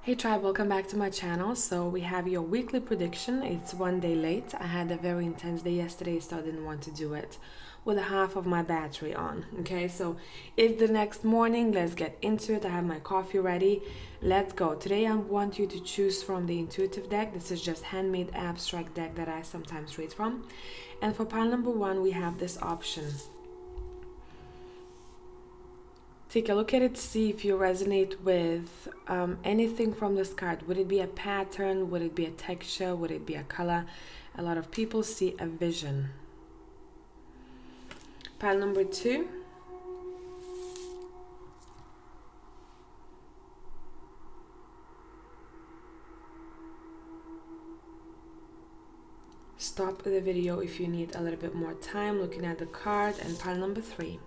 Hey tribe, welcome back to my channel. So we have your weekly prediction. It's one day late. I had a very intense day yesterday, so I didn't want to do it with half of my battery on. Okay, so it's the next morning. Let's get into it. I have my coffee ready. Let's go. Today I want you to choose from the intuitive deck. This is just handmade abstract deck that I sometimes read from. And for pile number one, we have this option. Take a look at it, see if you resonate with anything from this card. Would it be a pattern? Would it be a texture? Would it be a color? A lot of people see a vision. Pile number two. Stop the video if you need a little bit more time looking at the card. And pile number three.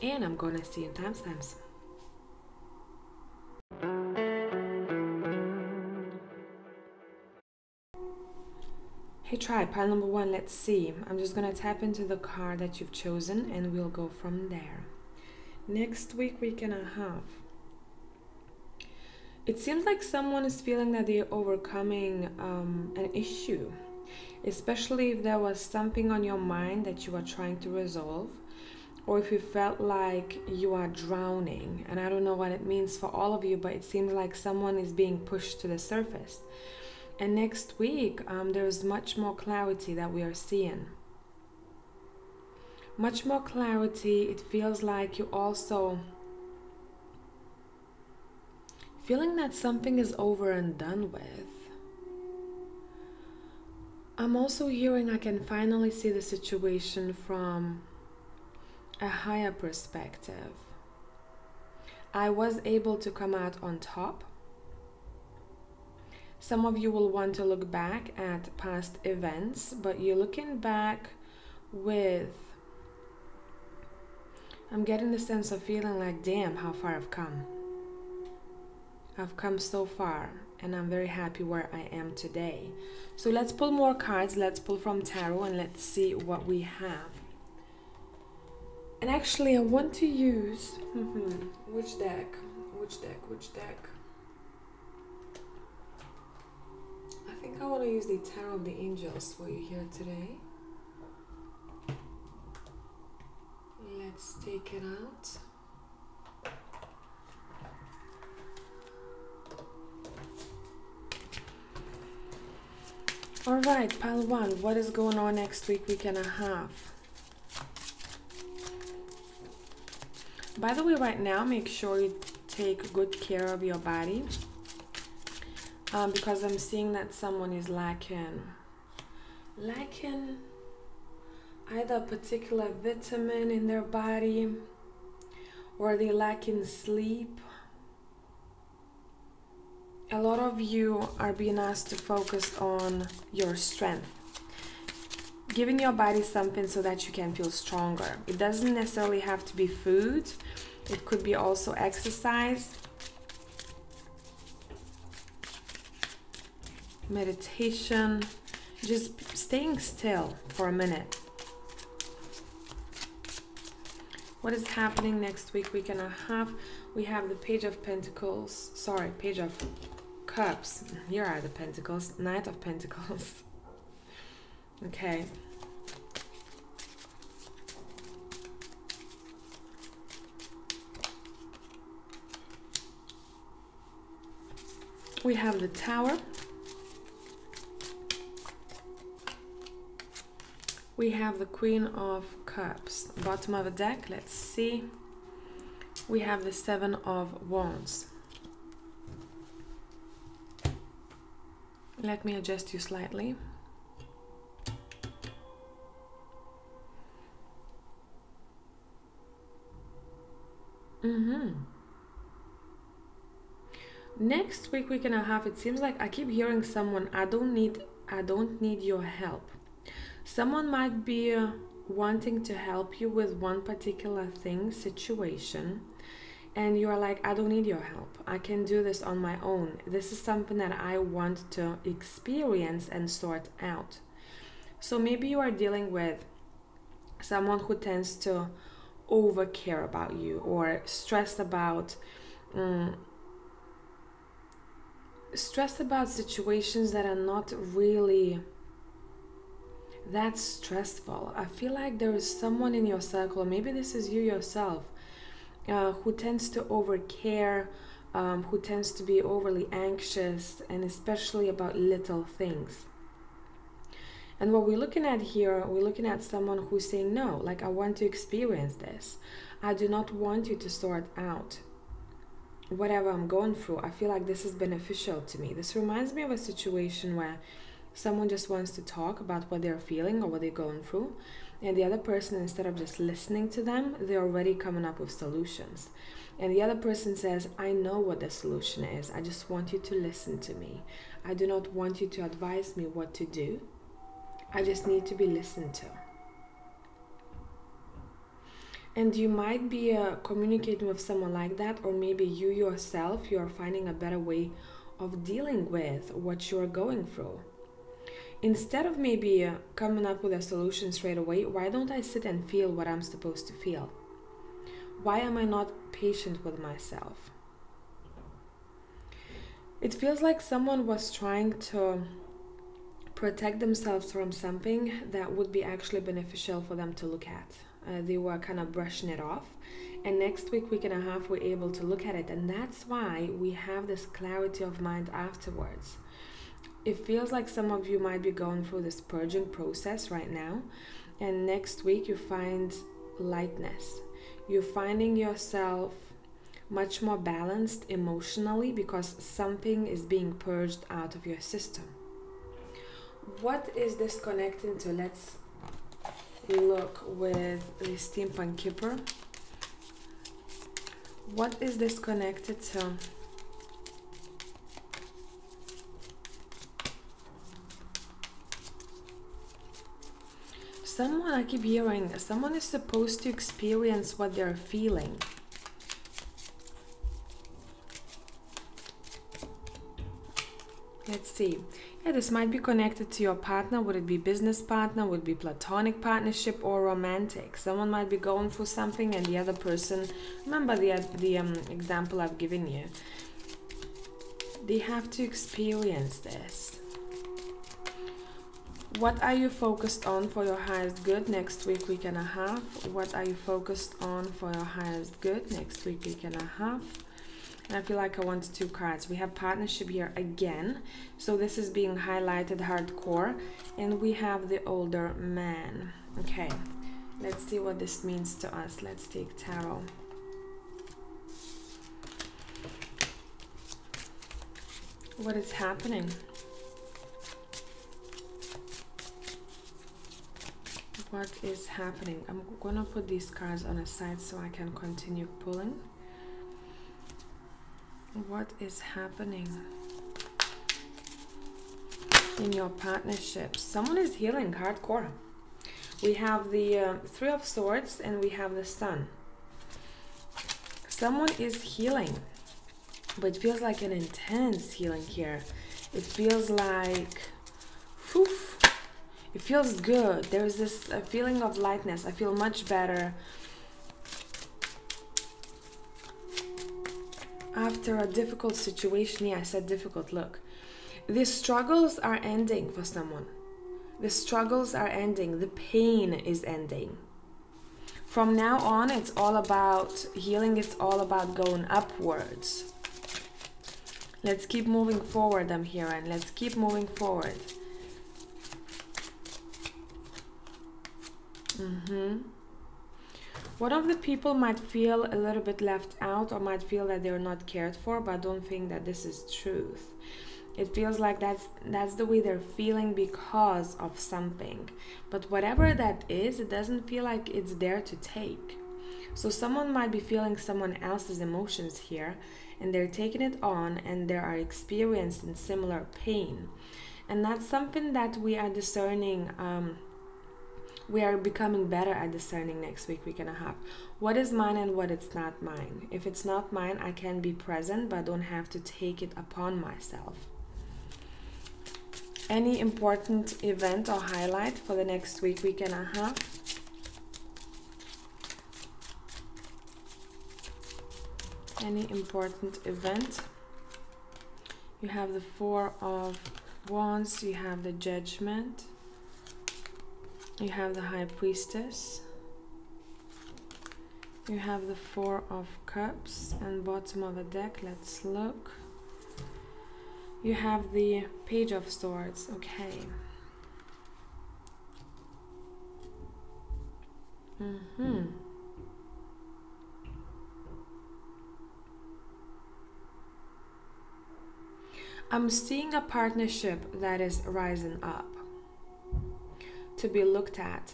And I'm gonna see in timestamps. Hey tribe, pile number one, let's see. I'm just gonna tap into the card that you've chosen and we'll go from there. Next week and a half. It seems like someone is feeling that they're overcoming an issue, especially if there was something on your mind that you are trying to resolve, or if you felt like you are drowning. And I don't know what it means for all of you, but it seems like someone is being pushed to the surface. And next week, there's much more clarity that we are seeing. Much more clarity. It feels like you also feeling that something is over and done with. I'm also hearing I can finally see the situation from a higher perspective. I was able to come out on top. Some of you will want to look back at past events, but you're looking back with, I'm getting the sense of feeling like, damn, how far I've come. I've come so far, and I'm very happy where I am today. So let's pull more cards. Let's pull from tarot and let's see what we have. And actually, I want to use which deck? I think I want to use the Tarot of the Angels for you here today. Let's take it out. All right, pile one. What is going on next week and a half? By the way, right now, make sure you take good care of your body because I'm seeing that someone is lacking either a particular vitamin in their body, or they lack in sleep. A lot of you are being asked to focus on your strength. Giving your body something so that you can feel stronger. It doesn't necessarily have to be food. It could be also exercise, meditation, just staying still for a minute. What is happening next week and a half? We have the Page of Pentacles, sorry, Page of Cups. Here are the Pentacles, Knight of Pentacles. Okay. We have the Tower. We have the Queen of Cups. Bottom of the deck, let's see. We have the Seven of Wands. Let me adjust you slightly. Next week and a half, it seems like I keep hearing someone, I don't need your help. Someone might be wanting to help you with one particular thing, situation, and you are like, I don't need your help. I can do this on my own. This is something that I want to experience and sort out. So maybe you are dealing with someone who tends to over care about you, or stressed about situations that are not really that stressful. I feel like there is someone in your circle, maybe this is you yourself, who tends to over care, who tends to be overly anxious, and especially about little things. And what we're looking at here, we're looking at someone who's saying, no, like, I want to experience this. I do not want you to sort out whatever I'm going through. I feel like this is beneficial to me. This reminds me of a situation where someone just wants to talk about what they're feeling or what they're going through, and the other person, instead of just listening to them, they're already coming up with solutions. And the other person says, I know what the solution is. I just want you to listen to me. I do not want you to advise me what to do. I just need to be listened to. And you might be communicating with someone like that, or maybe you yourself, you are finding a better way of dealing with what you're going through. Instead of maybe coming up with a solution straight away, why don't I sit and feel what I'm supposed to feel? Why am I not patient with myself? It feels like someone was trying to protect themselves from something that would be actually beneficial for them to look at. They were kind of brushing it off, and next week and a half, we're able to look at it, and that's why we have this clarity of mind afterwards. It feels like some of you might be going through this purging process right now, and next week you find lightness. You're finding yourself much more balanced emotionally because something is being purged out of your system. What is this connecting to? Let's look with the steampunk keeper. What is this connected to? Someone, I keep hearing, someone is supposed to experience what they're feeling. Let's see. Yeah, this might be connected to your partner. Would it be business partner? Would it be platonic partnership or romantic? Someone might be going through something, and the other person, remember the example I've given you, they have to experience this. What are you focused on for your highest good next week and a half? What are you focused on for your highest good next week and a half? And I feel like I want 2 cards. We have partnership here again. So this is being highlighted hardcore. And we have the older man. Okay, let's see what this means to us. Let's take tarot. What is happening? What is happening? I'm gonna put these cards on a side so I can continue pulling. What is happening in your partnership? Someone is healing hardcore. We have the 3 of Swords and we have the Sun. Someone is healing, but it feels like an intense healing here. It feels like, whew, it feels good. There's this feeling of lightness. I feel much better after a difficult situation. Yeah, I said difficult. Look, the struggles are ending for someone. The struggles are ending. The pain is ending. From now on, it's all about healing. It's all about going upwards. Let's keep moving forward, I'm hearing. Let's keep moving forward. One of the people might feel a little bit left out, or might feel that they're not cared for, but I don't think that this is truth. It feels like that's the way they're feeling because of something. But whatever that is, it doesn't feel like it's there to take. So someone might be feeling someone else's emotions here, and they're taking it on, and they are experiencing similar pain. And that's something that we are discerning. We are becoming better at discerning next week and a half. What is mine and what is not mine? If it's not mine, I can be present, but I don't have to take it upon myself. Any important event or highlight for the next week and a half? Any important event. You have the Four of Wands, you have the Judgment, you have the High Priestess, you have the Four of Cups, and bottom of the deck, let's look. You have the Page of Swords, okay. I'm seeing a partnership that is rising up to be looked at.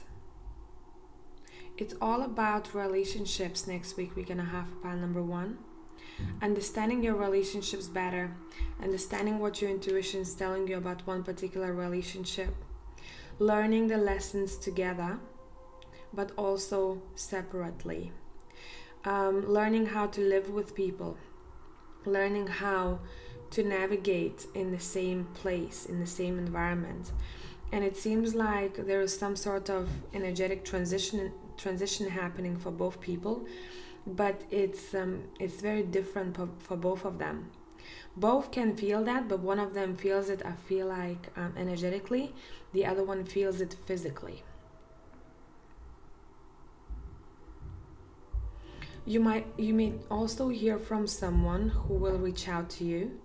It's all about relationships next week, week and a half, pile number 1. Understanding your relationships better, understanding what your intuition is telling you about one particular relationship, learning the lessons together, but also separately, learning how to live with people, learning how to navigate in the same place, in the same environment. And it seems like there is some sort of energetic transition happening for both people, but it's very different for both of them. Both can feel that, but one of them feels it, I feel like, energetically. The other one feels it physically. You may also hear from someone who will reach out to you,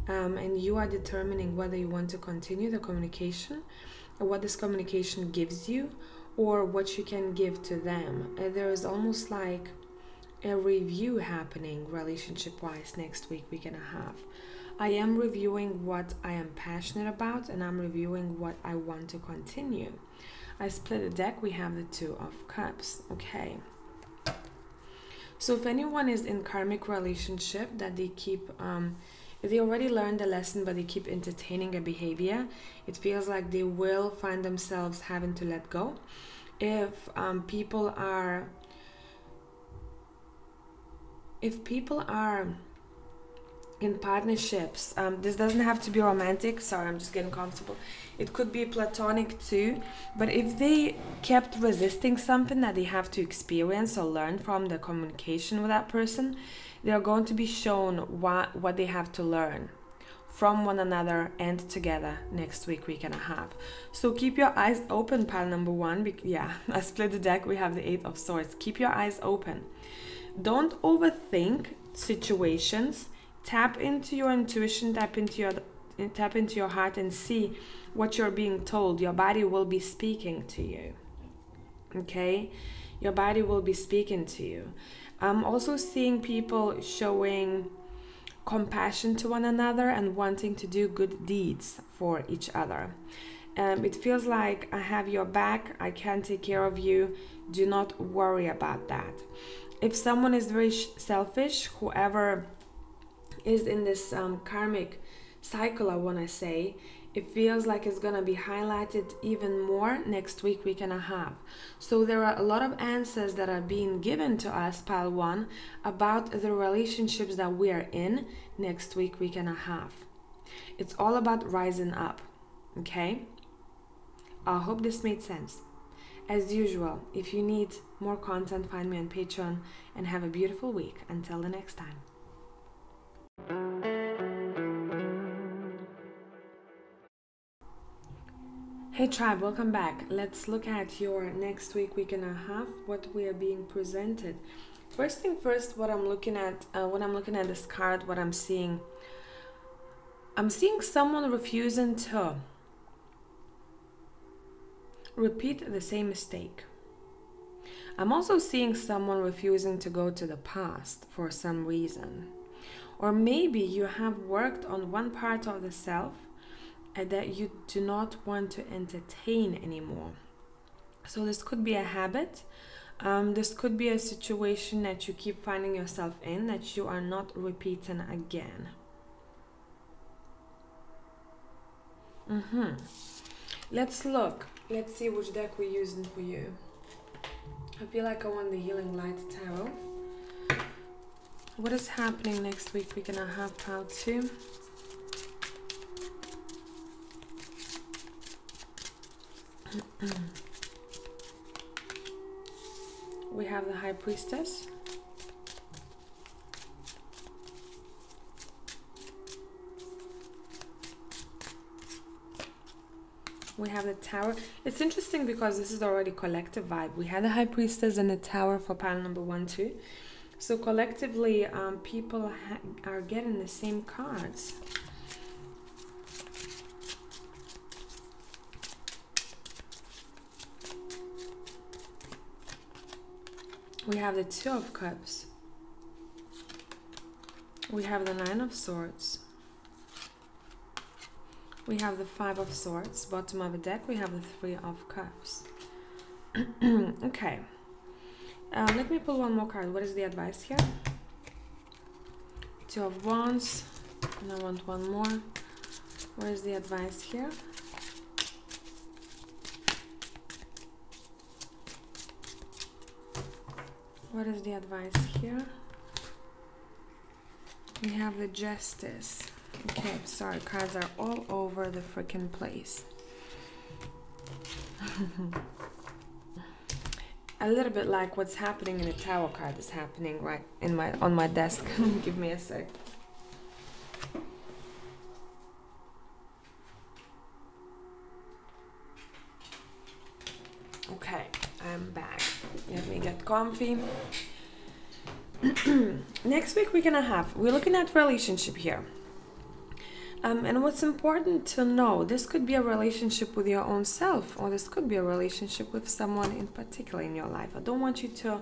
and you are determining whether you want to continue the communication, or what this communication gives you, or what you can give to them. There is almost like a review happening relationship-wise next week, week and a half. I am reviewing what I am passionate about, and I'm reviewing what I want to continue. I split the deck, we have the Two of Cups, okay. So if anyone is in karmic relationship that they keep, they already learned the lesson, but they keep entertaining a behavior, it feels like they will find themselves having to let go. If people are in partnerships, this doesn't have to be romantic, sorry, I'm just getting comfortable. It could be platonic too, but if they kept resisting something that they have to experience or learn from the communication with that person, they are going to be shown what they have to learn from one another and together next week, week and a half. So keep your eyes open, pile number 1. Yeah, I split the deck, we have the Eight of Swords. Keep your eyes open. Don't overthink situations. Tap into your intuition, tap into your heart, and see what you're being told. Your body will be speaking to you. Okay? Your body will be speaking to you. I'm also seeing people showing compassion to one another and wanting to do good deeds for each other. It feels like I have your back, I can take care of you, do not worry about that. If someone is very selfish, whoever is in this karmic cycle, I want to say, it feels like it's going to be highlighted even more next week, week and a half. So there are a lot of answers that are being given to us, pile 1, about the relationships that we are in next week, week and a half. It's all about rising up, okay? I hope this made sense. As usual, if you need more content, find me on Patreon, and have a beautiful week. Until the next time. Hey tribe, welcome back. Let's look at your next week, week and a half, what we are being presented. First thing first, what I'm looking at, when I'm looking at this card, what I'm seeing someone refusing to repeat the same mistake. I'm also seeing someone refusing to go to the past for some reason. Or maybe you have worked on one part of the self that you do not want to entertain anymore. So this could be a habit. This could be a situation that you keep finding yourself in that you are not repeating again. Let's look. Let's see which deck we're using for you. I feel like I want the Healing Light Tarot. What is happening next week, week and a half, pile 2? We have the High Priestess. We have the Tower. It's interesting because this is already collective vibe. We had the High Priestess and the Tower for pile number 1, 2. So collectively, people are getting the same cards. We have the Two of Cups. We have the Nine of Swords. We have the Five of Swords. Bottom of the deck, we have the Three of Cups. Okay. Let me pull one more card. What is the advice here? Two of Wands. And I want one more. What is the advice here? What is the advice here? We have the Justice. Okay, sorry, cards are all over the freaking place. A little bit like what's happening in the Tower card is happening right in on my desk. Give me a sec. Okay, I'm back. Let me get comfy. Next week we're looking at relationship here. And what's important to know, this could be a relationship with your own self, or this could be a relationship with someone in particular in your life. I don't want you to,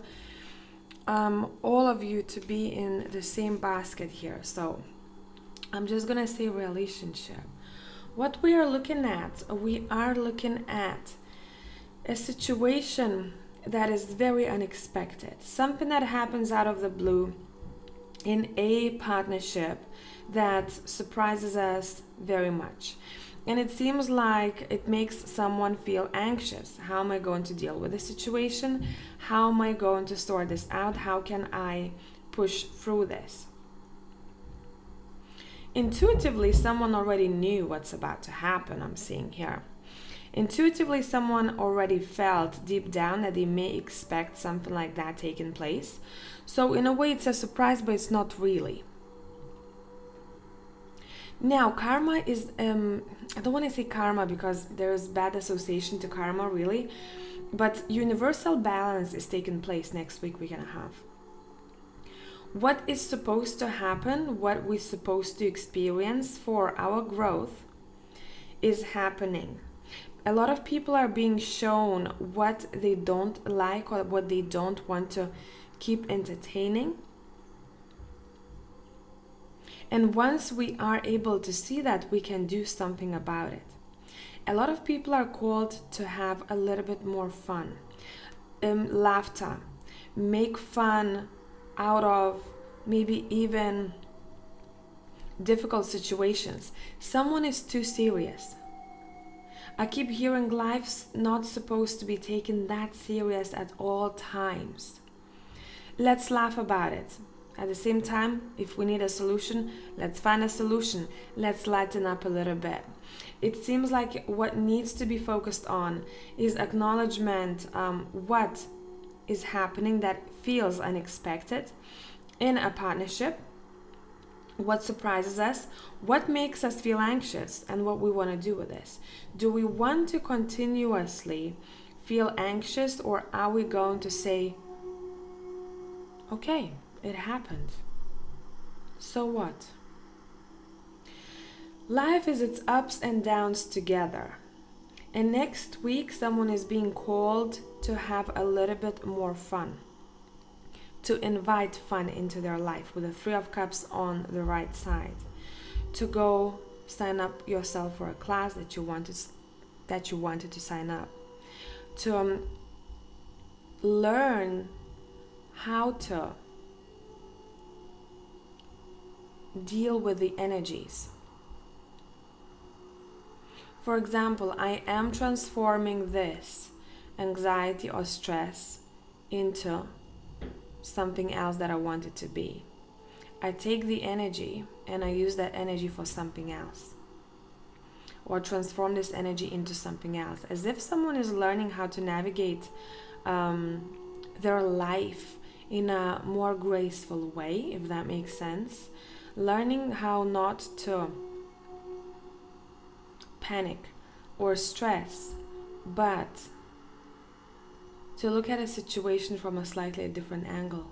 all of you to be in the same basket here. So I'm just gonna say relationship. What we are looking at a situation that is very unexpected, something that happens out of the blue in a partnership that surprises us very much. And it seems like it makes someone feel anxious. How am I going to deal with the situation? How am I going to sort this out? How can I push through this? Intuitively, someone already knew what's about to happen, I'm seeing here. Intuitively, someone already felt deep down that they may expect something like that taking place. So in a way, it's a surprise, but it's not really. Now, karma is, I don't want to say karma because there's bad association to karma, really. But universal balance is taking place next week, we're going to have. What is supposed to happen, what we're supposed to experience for our growth is happening. A lot of people are being shown what they don't like or what they don't want to keep entertaining. And once we are able to see that, we can do something about it. A lot of people are called to have a little bit more fun. Laughter. Make fun out of maybe even difficult situations. Someone is too serious. I keep hearing life's not supposed to be taken that serious at all times. Let's laugh about it. At the same time, if we need a solution, let's find a solution. Let's lighten up a little bit. It seems like what needs to be focused on is acknowledgement, what is happening that feels unexpected in a partnership, what surprises us, what makes us feel anxious, and what we want to do with this. Do we want to continuously feel anxious, or are we going to say, okay, it happened, so what? Life is its ups and downs together. And next week, someone is being called to have a little bit more fun, to invite fun into their life with the Three of Cups on the right side, to go sign up yourself for a class that you wanted to sign up, to learn how to deal with the energies. For example, I am transforming this anxiety or stress into something else that I want it to be. I take the energy and I use that energy for something else, or transform this energy into something else, as if someone is learning how to navigate their life in a more graceful way, if that makes sense. Learning how not to panic, or stress, but to look at a situation from a slightly different angle,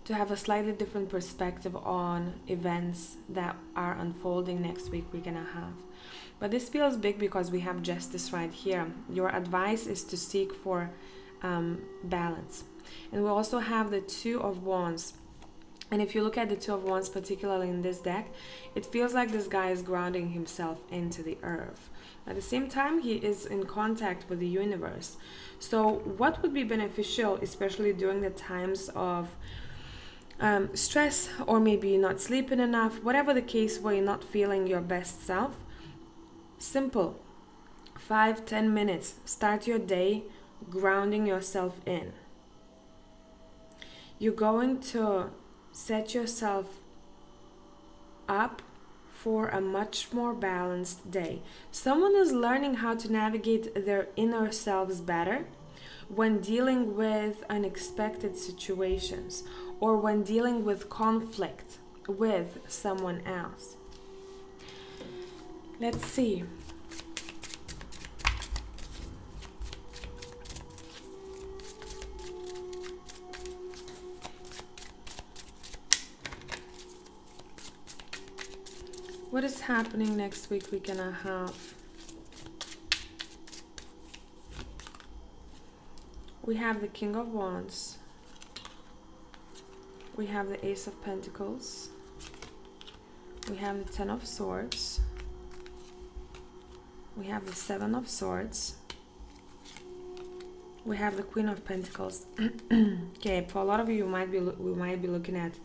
to have a slightly different perspective on events that are unfolding next week, week and a half. But this feels big because we have justice right here. Your advice is to seek for balance. And we also have the Two of Wands. And if you look at the Two of Wands, particularly in this deck, it feels like this guy is grounding himself into the earth. At the same time, he is in contact with the universe. So what would be beneficial, especially during the times of stress, or maybe you're not sleeping enough, whatever the case where you're not feeling your best self? Simple. 5-10 minutes. Start your day grounding yourself in. You're going to set yourself up for a much more balanced day. Someone is learning how to navigate their inner selves better when dealing with unexpected situations or when dealing with conflict with someone else. Let's see. What is happening next week, week and a half? We have the King of Wands. We have the Ace of Pentacles. We have the Ten of Swords. We have the Seven of Swords. We have the Queen of Pentacles. Okay, for a lot of you, we might be looking at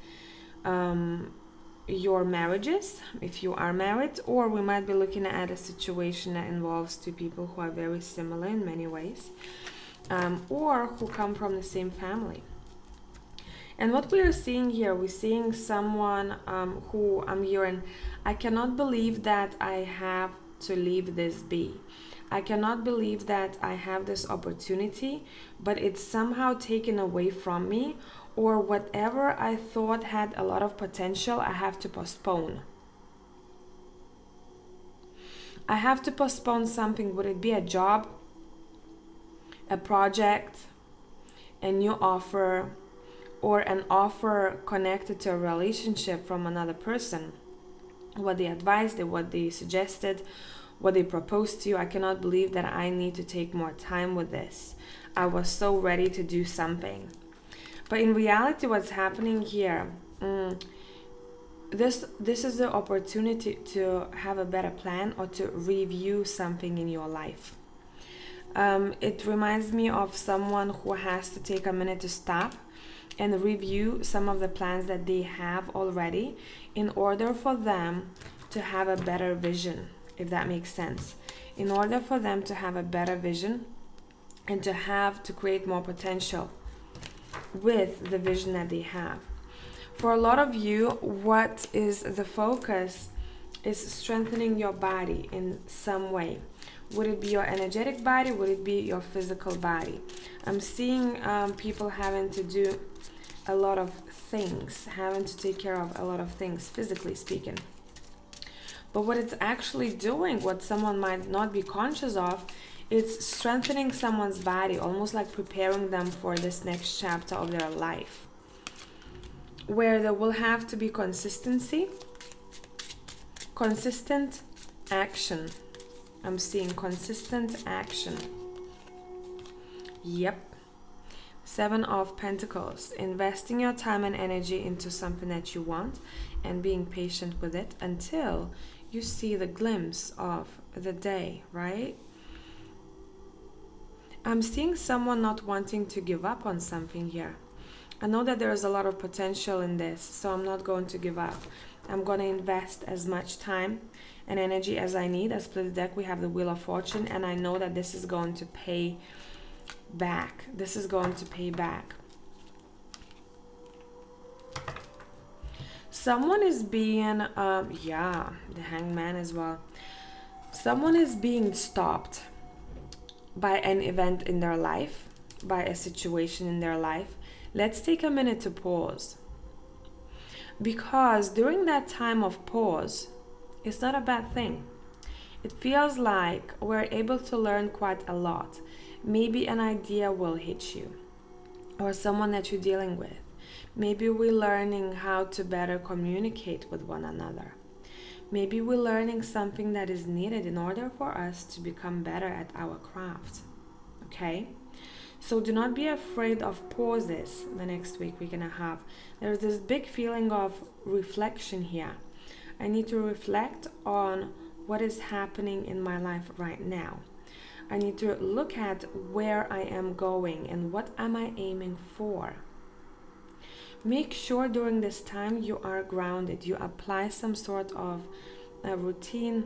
your marriages, if you are married, or we might be looking at a situation that involves two people who are very similar in many ways, or who come from the same family. And what we are seeing here, we're seeing someone who I'm hearing, I cannot believe that I have to leave this be. I cannot believe that I have this opportunity, but it's somehow taken away from me, or whatever I thought had a lot of potential, I have to postpone. I have to postpone something. Would it be a job, a project, a new offer, or an offer connected to a relationship from another person? What they advised, what they suggested, what they proposed to you. I cannot believe that I need to take more time with this. I was so ready to do something. But in reality, what's happening here, this is the opportunity to have a better plan or to review something in your life. It reminds me of someone who has to take a minute to stop and review some of the plans that they have already in order for them to have a better vision, if that makes sense. In order for them to have a better vision and to create more potential with the vision that they have. For a lot of you, what is the focus is strengthening your body in some way. Would it be your energetic body? Would it be your physical body? I'm seeing people having to do a lot of things, having to take care of a lot of things, physically speaking. But what it's actually doing, what someone might not be conscious of, it's strengthening someone's body, almost like preparing them for this next chapter of their life, where there will have to be consistency, consistent action. I'm seeing consistent action. Yep. Seven of Pentacles. Investing your time and energy into something that you want and being patient with it until you see the glimpse of the day, right? I'm seeing someone not wanting to give up on something here. I know that there is a lot of potential in this, so I'm not going to give up. I'm going to invest as much time and energy as I need. As split the deck, we have the Wheel of Fortune, and I know that this is going to pay back. This is going to pay back. Someone is being, yeah, the Hangman as well. Someone is being stopped by an event in their life, by a situation in their life. Let's take a minute to pause. Because during that time of pause, it's not a bad thing. It feels like we're able to learn quite a lot. Maybe an idea will hit you, or someone that you're dealing with. Maybe we're learning how to better communicate with one another. Maybe we're learning something that is needed in order for us to become better at our craft. Okay? So do not be afraid of pauses the next week and a half. There's this big feeling of reflection here. I need to reflect on what is happening in my life right now. I need to look at where I am going and what am I aiming for. Make sure during this time you are grounded. You apply some sort of a routine,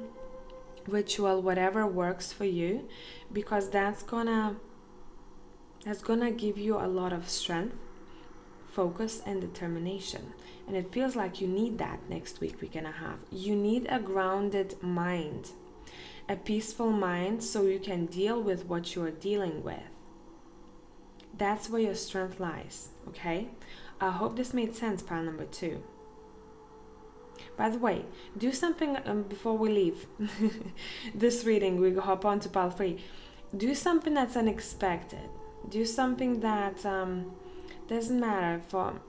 ritual, whatever works for you, because that's gonna give you a lot of strength, focus, and determination. And it feels like you need that next week and a half. You need a grounded mind, a peaceful mind, so you can deal with what you are dealing with. That's where your strength lies, okay? I hope this made sense, pile number 2. By the way, do something before we leave this reading. We hop on to pile 3. Do something that's unexpected. Do something that doesn't matter for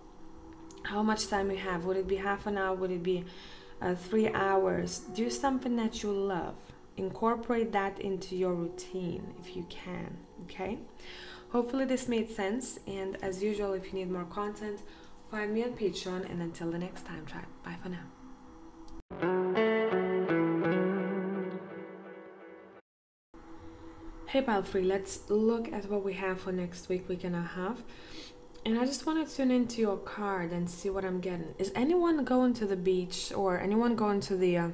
how much time you have. Would it be half an hour? Would it be 3 hours? Do something that you love. Incorporate that into your routine if you can, okay? Hopefully this made sense, and as usual, if you need more content, find me on Patreon, and until the next time, tribe. Bye for now. Hey pile 3, let's look at what we have for next week and a half. And I just want to tune into your card and see what I'm getting. Is anyone going to the beach, or anyone going to the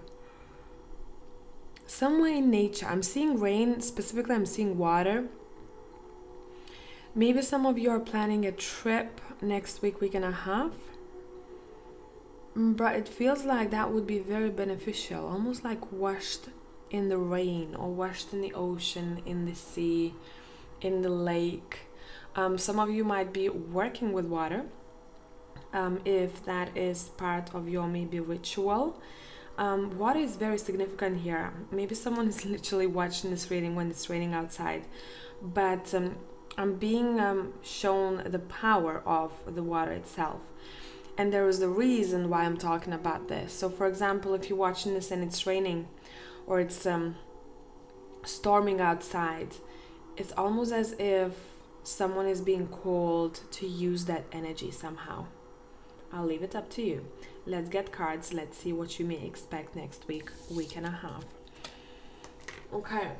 somewhere in nature? I'm seeing rain, specifically I'm seeing water. Maybe some of you are planning a trip next week and a half. But it feels like that would be very beneficial, almost like washed in the rain, or washed in the ocean, in the sea, in the lake. Some of you might be working with water, if that is part of your maybe ritual. Water is very significant here. Maybe someone is literally watching this reading when it's raining outside, but I'm being shown the power of the water itself. And there is a reason why I'm talking about this. So for example, if you're watching this and it's raining, or it's storming outside, it's almost as if someone is being called to use that energy somehow. I'll leave it up to you. Let's get cards. Let's see what you may expect next week and a half. Okay.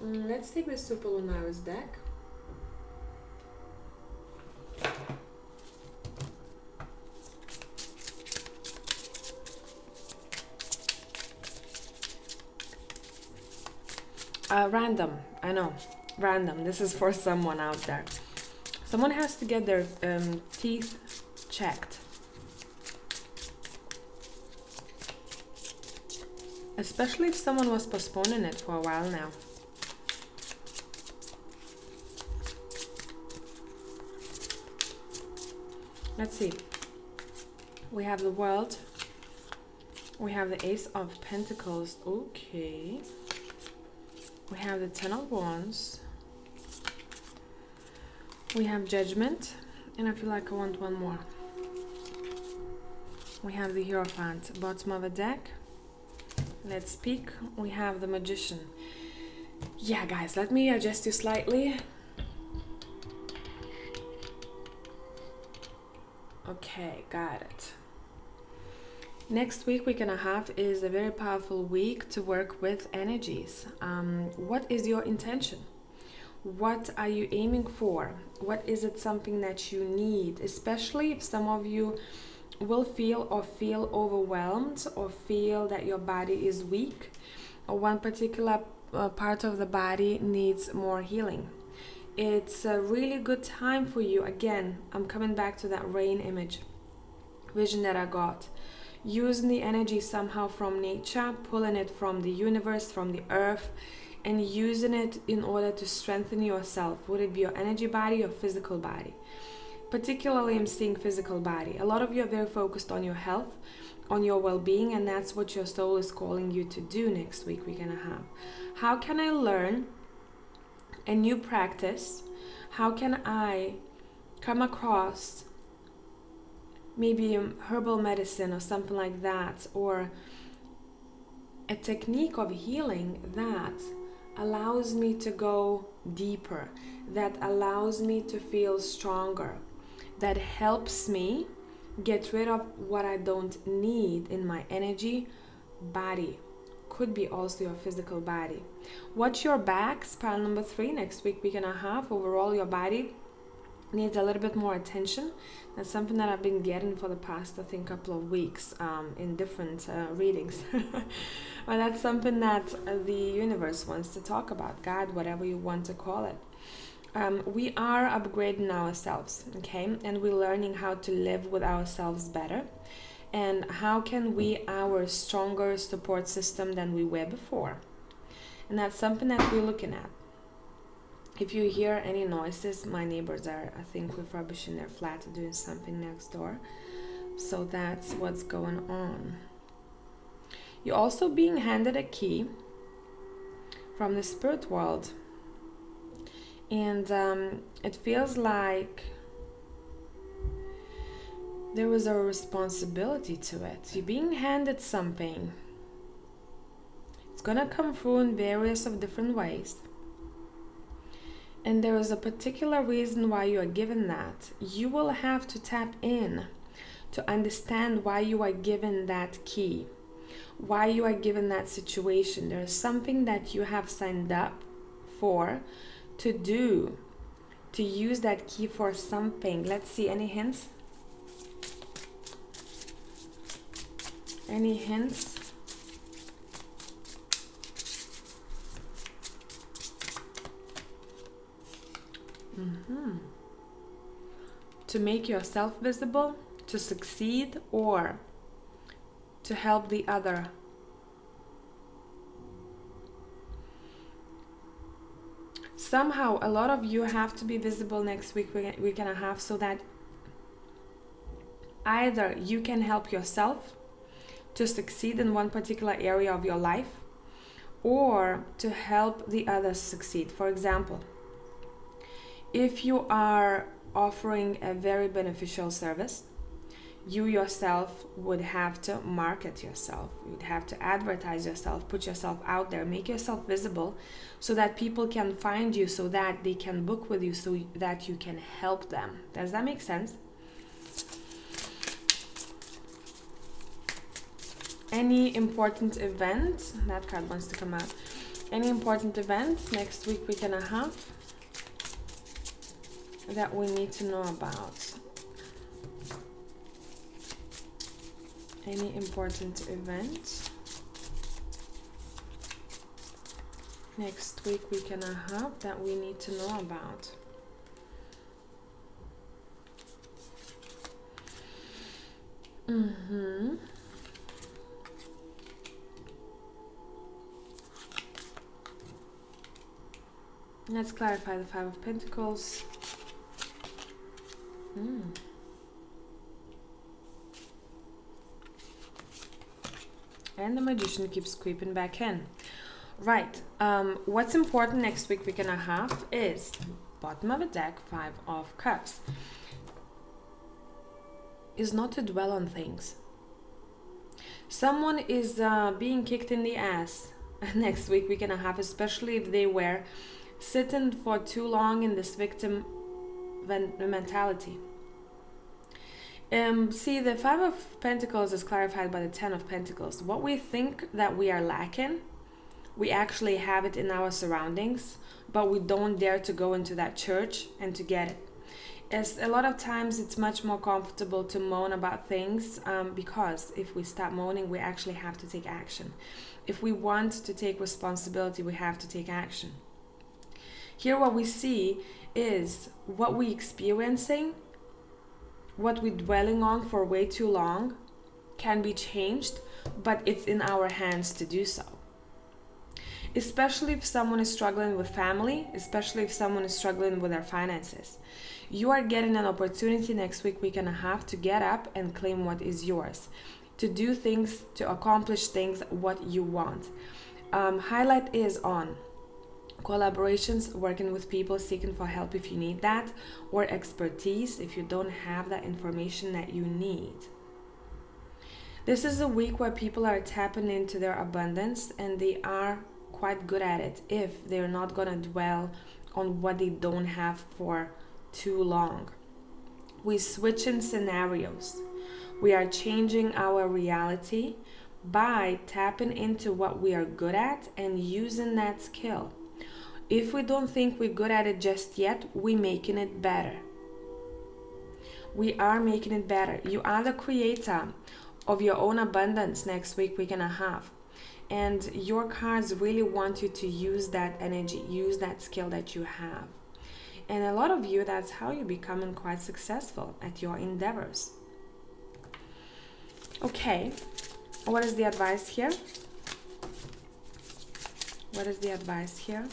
Let's take the Super Lunaris deck. Random, I know, random. This is for someone out there. Someone has to get their teeth checked. Especially if someone was postponing it for a while now. Let's see. We have the World. We have the Ace of Pentacles. Okay. We have the Ten of Wands. We have Judgment. And I feel like I want one more. We have the Hierophant. Bottom of the deck. Let's peek. We have the Magician. Yeah, guys, let me adjust you slightly. Okay, got it. Next week and a half is a very powerful week to work with energies. What is your intention? What are you aiming for? What is it something that you need? Especially if some of you will feel overwhelmed, or feel that your body is weak, or one particular part of the body needs more healing. It's a really good time for you. Again, I'm coming back to that rain image, vision that I got. Using the energy somehow from nature, pulling it from the universe, from the earth, and using it in order to strengthen yourself. Would it be your energy body or physical body? Particularly, I'm seeing physical body. A lot of you are very focused on your health, on your well-being, and that's what your soul is calling you to do next week, week and a half. How can I learn a new practice? How can I come across maybe herbal medicine or something like that, or a technique of healing that allows me to go deeper, that allows me to feel stronger, that helps me get rid of what I don't need in my energy body. Could be also your physical body. Watch your back, spiral number 3, next week, week and a half. Overall, your body needs a little bit more attention. That's something that I've been getting for the past, I think, couple of weeks in different readings. But that's something that the universe wants to talk about, God, whatever you want to call it. We are upgrading ourselves, okay? And we're learning how to live with ourselves better. And how can we our stronger support system than we were before? And that's something that we're looking at. If you hear any noises, my neighbors are, I think, refurbishing their flat, doing something next door. So that's what's going on. You're also being handed a key from the spirit world. And it feels like there was a responsibility to it. You're being handed something. It's gonna come through in various of different ways. And there is a particular reason why you are given that. You will have to tap in to understand why you are given that key, why you are given that situation. There is something that you have signed up for to do, to use that key for something. Let's see, any hints? Any hints? To make yourself visible, to succeed, or to help the other. Somehow, a lot of you have to be visible next week, week and a half, so that either you can help yourself to succeed in one particular area of your life, or to help the others succeed. For example, if you are offering a very beneficial service, you yourself would have to market yourself. You'd have to advertise yourself, put yourself out there, make yourself visible so that people can find you, so that they can book with you, so that you can help them. Does that make sense? Any important event? That card wants to come out. Any important events next week, week and a half that we need to know about? Any important event next week, week and a half that we need to know about? Let's clarify the Five of Pentacles. And the Magician keeps creeping back in. Right. What's important next week, week and a half is bottom of the deck, Five of Cups. Is not to dwell on things. Someone is being kicked in the ass next week, week and a half, especially if they were sitting for too long in this victim mentality. See, the Five of Pentacles is clarified by the Ten of Pentacles. What we think that we are lacking, we actually have it in our surroundings, but we don't dare to go into that church and to get it. As a lot of times it's much more comfortable to moan about things, because if we stop moaning, we actually have to take action. If we want to take responsibility, we have to take action. Here what we see is what we're experiencing, what we're dwelling on for way too long can be changed, but it's in our hands to do so. especially if someone is struggling with family, especially if someone is struggling with their finances. You are getting an opportunity next week and a half to get up and claim what is yours, to do things, to accomplish things what you want. Highlight is on collaborations, working with people, seeking for help if you need that, or expertise if you don't have that information that you need. This is a week where people are tapping into their abundance, and they are quite good at it if they're not going to dwell on what they don't have for too long. We switch in scenarios. We are changing our reality by tapping into what we are good at and using that skill. If we don't think we're good at it just yet, we're making it better. We are making it better. You are the creator of your own abundance next week and a half. And your cards really want you to use that energy, use that skill that you have. And a lot of you, that's how you're becoming quite successful at your endeavors. Okay, what is the advice here? What is the advice here?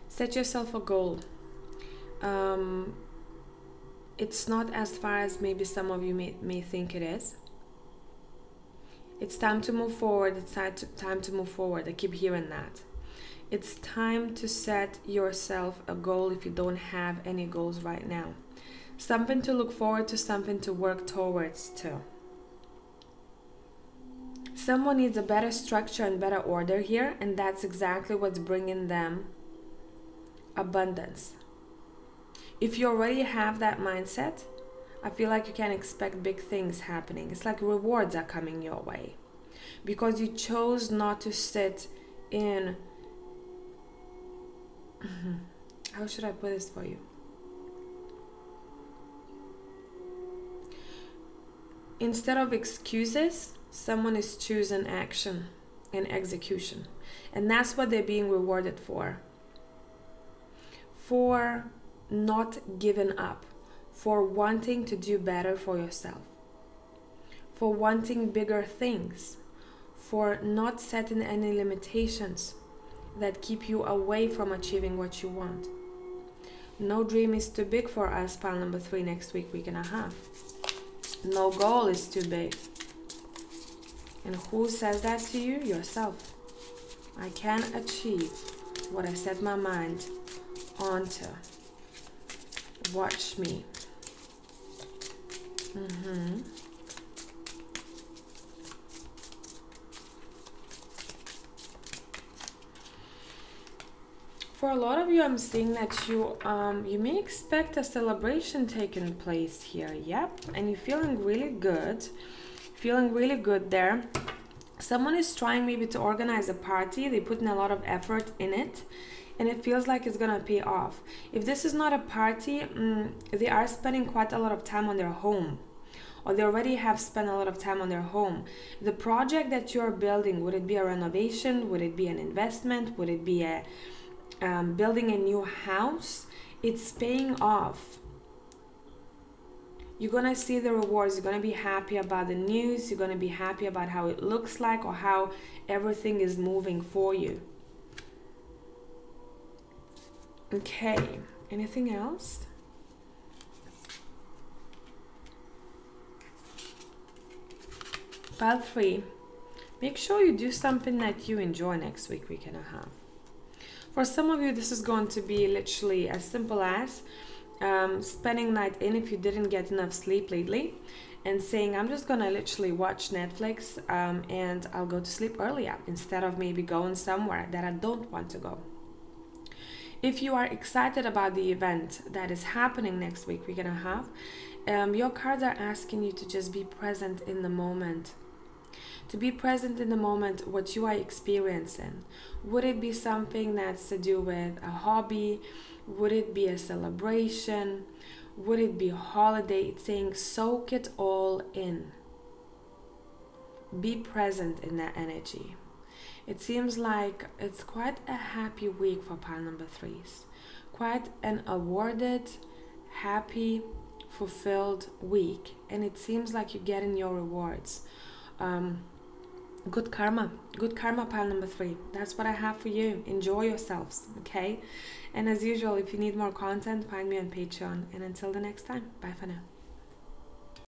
Set yourself a goal. It's not as far as maybe some of you may think it is. It's time to move forward. It's time to move forward. I keep hearing that. It's time to set yourself a goal if you don't have any goals right now. Something to look forward to, something to work towards too. Someone needs a better structure and better order here, and that's exactly what's bringing them abundance. If you already have that mindset, I feel like you can expect big things happening. It's like rewards are coming your way because you chose not to sit in how should I put this for you? Instead of excuses, someone is choosing action and execution, and that's what they're being rewarded for not giving up, for wanting to do better for yourself, for wanting bigger things, for not setting any limitations that keep you away from achieving what you want. No dream is too big for us, pile number 3, next week and a half. No goal is too big. And who says that to you? Yourself. I can achieve what I set my mind onto. Watch me. For a lot of you, I'm seeing that you may expect a celebration taking place here. Yep, and you're feeling really good. Feeling really good there. Someone is trying maybe to organize a party. They're putting a lot of effort in it, and it feels like it's gonna pay off. If this is not a party, they are spending quite a lot of time on their home, or they already have spent a lot of time on their home. The project that you're building, would it be a renovation? Would it be an investment? Would it be a building a new house? It's paying off. You're gonna see the rewards. You're gonna be happy about the news. You're gonna be happy about how it looks like or how everything is moving for you. Okay, anything else? Pile 3, make sure you do something that you enjoy next week and a half. For some of you, this is going to be literally as simple as spending night in if you didn't get enough sleep lately, and saying, I'm just gonna literally watch Netflix and I'll go to sleep earlier instead of maybe going somewhere that I don't want to go. If you are excited about the event that is happening next week and a half, your cards are asking you to just be present in the moment. To be present in the moment, what you are experiencing. Would it be something that's to do with a hobby? Would it be a celebration? Would it be a holiday? It's saying soak it all in. Be present in that energy. It seems like it's quite a happy week for pile number 3s. Quite an awarded, happy, fulfilled week. And it seems like you're getting your rewards. Good karma pile number 3. That's what I have for you. Enjoy yourselves, okay? And as usual, if you need more content, find me on Patreon. And until the next time, bye for now.